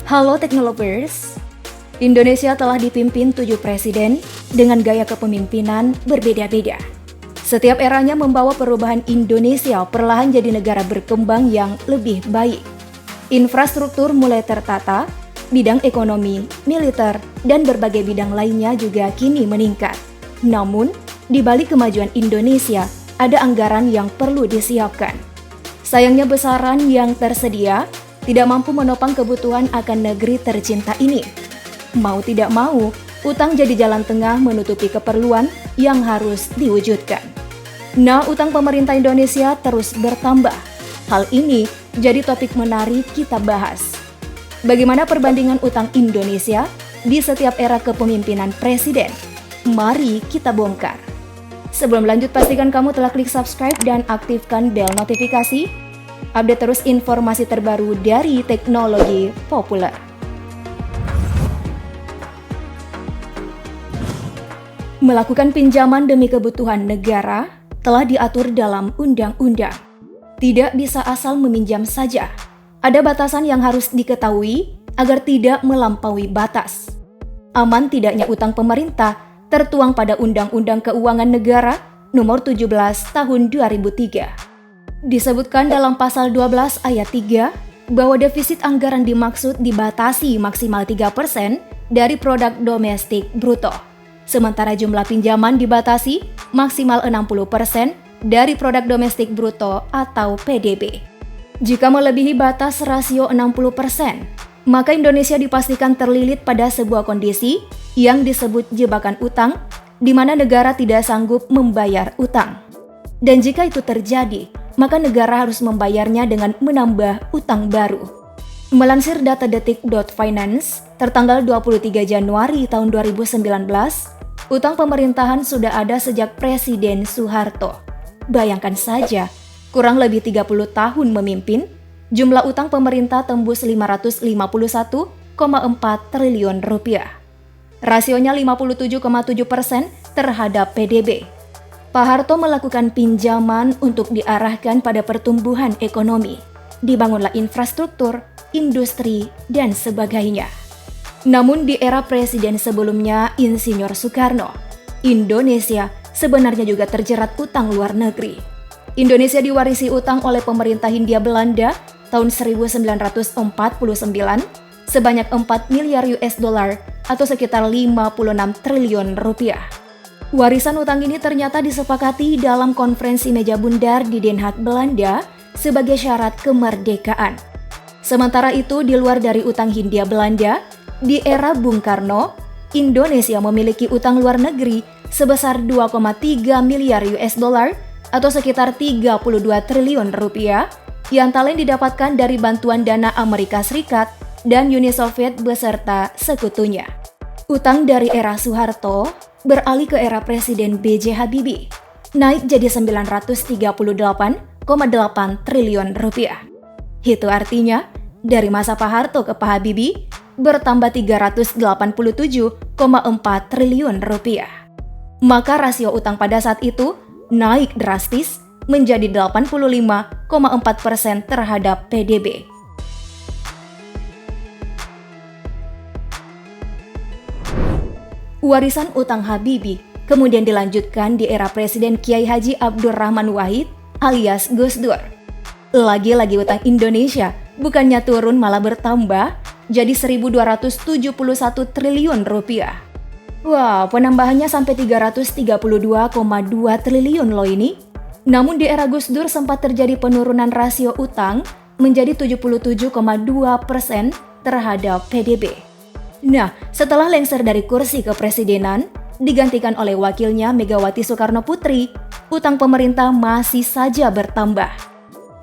Halo Teknolovers, Indonesia telah dipimpin 7 presiden dengan gaya kepemimpinan berbeda-beda. Setiap eranya membawa perubahan Indonesia perlahan jadi negara berkembang yang lebih baik. Infrastruktur mulai tertata, bidang ekonomi, militer, dan berbagai bidang lainnya juga kini meningkat. Namun, di balik kemajuan Indonesia, ada anggaran yang perlu disiapkan. Sayangnya besaran yang tersedia tidak mampu menopang kebutuhan akan negeri tercinta ini. Mau tidak mau, utang jadi jalan tengah menutupi keperluan yang harus diwujudkan. Nah, utang pemerintah Indonesia terus bertambah. Hal ini jadi topik menarik kita bahas. Bagaimana perbandingan utang Indonesia di setiap era kepemimpinan presiden? Mari kita bongkar. Sebelum lanjut, pastikan kamu telah klik subscribe dan aktifkan bel notifikasi. Update terus informasi terbaru dari teknologi populer. Melakukan pinjaman demi kebutuhan negara telah diatur dalam undang-undang. Tidak bisa asal meminjam saja. Ada batasan yang harus diketahui agar tidak melampaui batas. Aman tidaknya utang pemerintah tertuang pada Undang-Undang Keuangan Negara Nomor 17 Tahun 2003. Disebutkan dalam pasal 12 ayat 3 bahwa defisit anggaran dimaksud dibatasi maksimal 3% dari produk domestik bruto. Sementara jumlah pinjaman dibatasi maksimal 60% dari produk domestik bruto atau PDB. Jika melebihi batas rasio 60%, maka Indonesia dipastikan terlilit pada sebuah kondisi yang disebut jebakan utang, di mana negara tidak sanggup membayar utang. Dan jika itu terjadi, maka negara harus membayarnya dengan menambah utang baru. Melansir data detik.finance, tertanggal 23 Januari tahun 2019, utang pemerintahan sudah ada sejak Presiden Soeharto. Bayangkan saja, kurang lebih 30 tahun memimpin, jumlah utang pemerintah tembus 551,4 triliun rupiah. Rasionya 57,7% terhadap PDB. Pak Harto melakukan pinjaman untuk diarahkan pada pertumbuhan ekonomi. Dibangunlah infrastruktur, industri, dan sebagainya. Namun di era presiden sebelumnya, Insinyur Soekarno, Indonesia sebenarnya juga terjerat utang luar negeri. Indonesia diwarisi utang oleh pemerintah Hindia Belanda tahun 1949 sebanyak 4 miliar US dollar atau sekitar 56 triliun rupiah. Warisan utang ini ternyata disepakati dalam konferensi meja bundar di Den Haag, Belanda sebagai syarat kemerdekaan. Sementara itu, di luar dari utang Hindia Belanda, di era Bung Karno, Indonesia memiliki utang luar negeri sebesar 2,3 miliar US dollar atau sekitar 32 triliun rupiah yang antara lain didapatkan dari bantuan dana Amerika Serikat dan Uni Soviet beserta sekutunya. Utang dari era Soeharto beralih ke era Presiden B.J. Habibie, naik jadi 938,8 triliun rupiah. Itu artinya, dari masa Pak Harto ke Pak Habibie, bertambah 387,4 triliun rupiah. Maka rasio utang pada saat itu naik drastis menjadi 85,4% terhadap PDB. Warisan utang Habibie kemudian dilanjutkan di era Presiden Kiai Haji Abdurrahman Wahid alias Gus Dur. Lagi-lagi utang Indonesia bukannya turun malah bertambah jadi 1.271 triliun rupiah. Wah, penambahannya sampai 332,2 triliun loh ini. Namun di era Gus Dur sempat terjadi penurunan rasio utang menjadi 77,2% terhadap PDB. Nah, setelah lengser dari kursi kepresidenan, digantikan oleh wakilnya Megawati Soekarno Putri, utang pemerintah masih saja bertambah.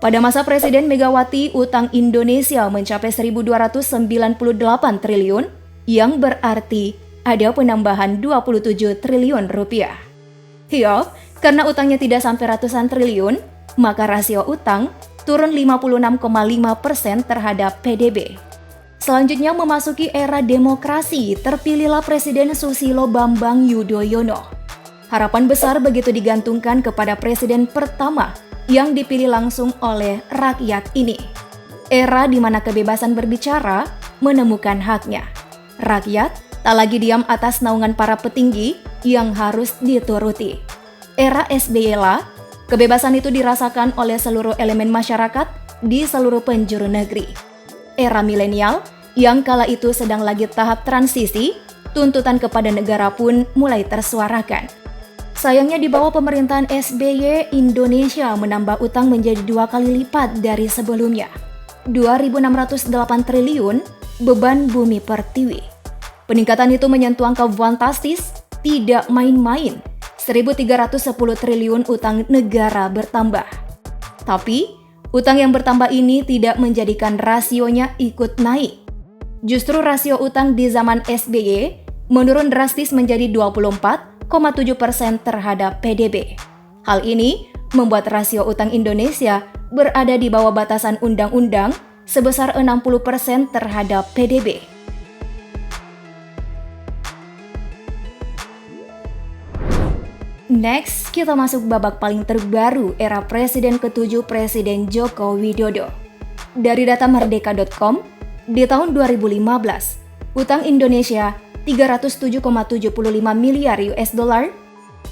Pada masa Presiden Megawati, utang Indonesia mencapai 1.298 triliun, yang berarti ada penambahan 27 triliun rupiah. Ya, karena utangnya tidak sampai ratusan triliun, maka rasio utang turun 56,5% terhadap PDB. Selanjutnya memasuki era demokrasi, terpilihlah Presiden Susilo Bambang Yudhoyono. Harapan besar begitu digantungkan kepada presiden pertama yang dipilih langsung oleh rakyat ini. Era di mana kebebasan berbicara, menemukan haknya. Rakyat tak lagi diam atas naungan para petinggi yang harus dituruti. Era SBY lah, kebebasan itu dirasakan oleh seluruh elemen masyarakat di seluruh penjuru negeri. Era milenial, yang kala itu sedang lagi tahap transisi, tuntutan kepada negara pun mulai tersuarakan. Sayangnya di bawah pemerintahan SBY, Indonesia menambah utang menjadi 2 kali lipat dari sebelumnya. 2.608 triliun beban bumi pertiwi. Peningkatan itu menyentuh angka fantastis, tidak main-main. 1.310 triliun utang negara bertambah. Tapi, utang yang bertambah ini tidak menjadikan rasionya ikut naik. Justru rasio utang di zaman SBY menurun drastis menjadi 24,7% terhadap PDB. Hal ini membuat rasio utang Indonesia berada di bawah batasan undang-undang sebesar 60% terhadap PDB. Next, kita masuk babak paling terbaru era Presiden ke-7 Presiden Joko Widodo. Dari data merdeka.com, di tahun 2015, utang Indonesia 307,75 miliar US dollar.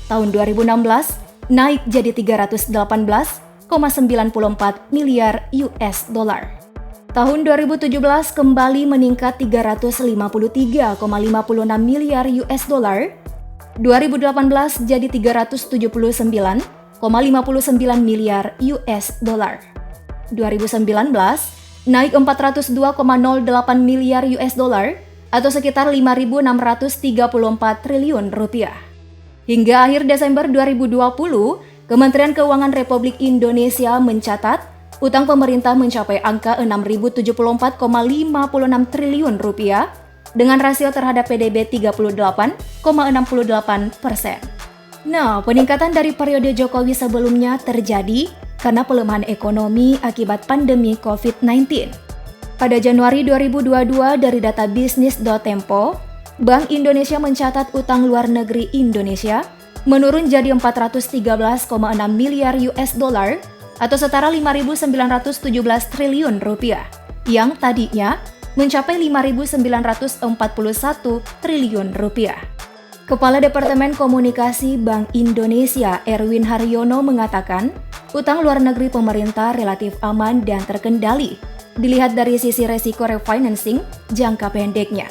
Tahun 2016 naik jadi 318,94 miliar US dollar. Tahun 2017 kembali meningkat 353,56 miliar US dollar. 2018 jadi 379,59 miliar US dollar. 2019 naik 402,08 miliar US dollar atau sekitar 5.634 triliun rupiah. Hingga akhir Desember 2020, Kementerian Keuangan Republik Indonesia mencatat utang pemerintah mencapai angka 6.074,56 triliun rupiah dengan rasio terhadap PDB 38,68%. Nah, peningkatan dari periode Jokowi sebelumnya terjadi karena pelemahan ekonomi akibat pandemi COVID-19. Pada Januari 2022 dari data bisnis.tempo, Bank Indonesia mencatat utang luar negeri Indonesia menurun jadi 413,6 miliar US dollar atau setara 5.917 triliun rupiah, yang tadinya mencapai 5.941 triliun rupiah. Kepala Departemen Komunikasi Bank Indonesia Erwin Haryono mengatakan, utang luar negeri pemerintah relatif aman dan terkendali, dilihat dari sisi resiko refinancing jangka pendeknya.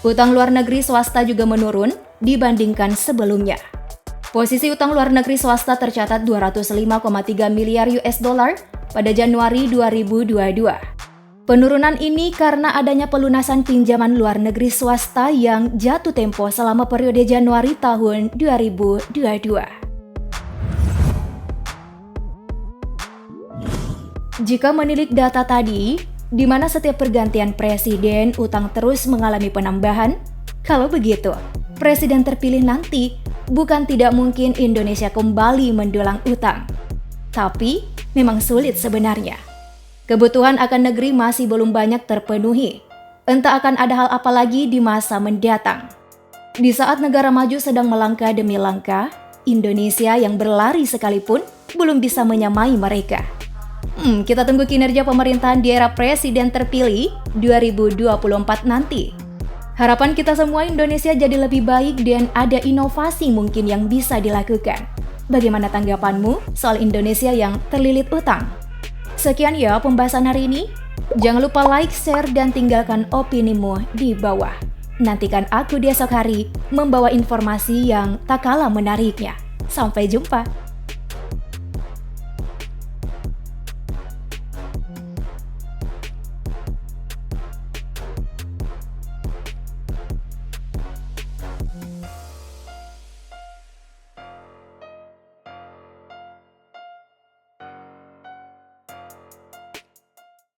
Utang luar negeri swasta juga menurun dibandingkan sebelumnya. Posisi utang luar negeri swasta tercatat 205,3 miliar US dollar pada Januari 2022. Penurunan ini karena adanya pelunasan pinjaman luar negeri swasta yang jatuh tempo selama periode Januari tahun 2022. Jika menilik data tadi, di mana setiap pergantian presiden utang terus mengalami penambahan, kalau begitu, presiden terpilih nanti bukan tidak mungkin Indonesia kembali mendulang utang. Tapi, memang sulit sebenarnya. Kebutuhan akan negeri masih belum banyak terpenuhi. Entah akan ada hal apa lagi di masa mendatang. Di saat negara maju sedang melangkah demi langkah, Indonesia yang berlari sekalipun belum bisa menyamai mereka. Kita tunggu kinerja pemerintahan di era presiden terpilih 2024 nanti. Harapan kita semua Indonesia jadi lebih baik dan ada inovasi mungkin yang bisa dilakukan. Bagaimana tanggapanmu soal Indonesia yang terlilit utang? Sekian ya pembahasan hari ini. Jangan lupa like, share, dan tinggalkan opinimu di bawah. Nantikan aku di esok hari membawa informasi yang tak kalah menariknya. Sampai jumpa.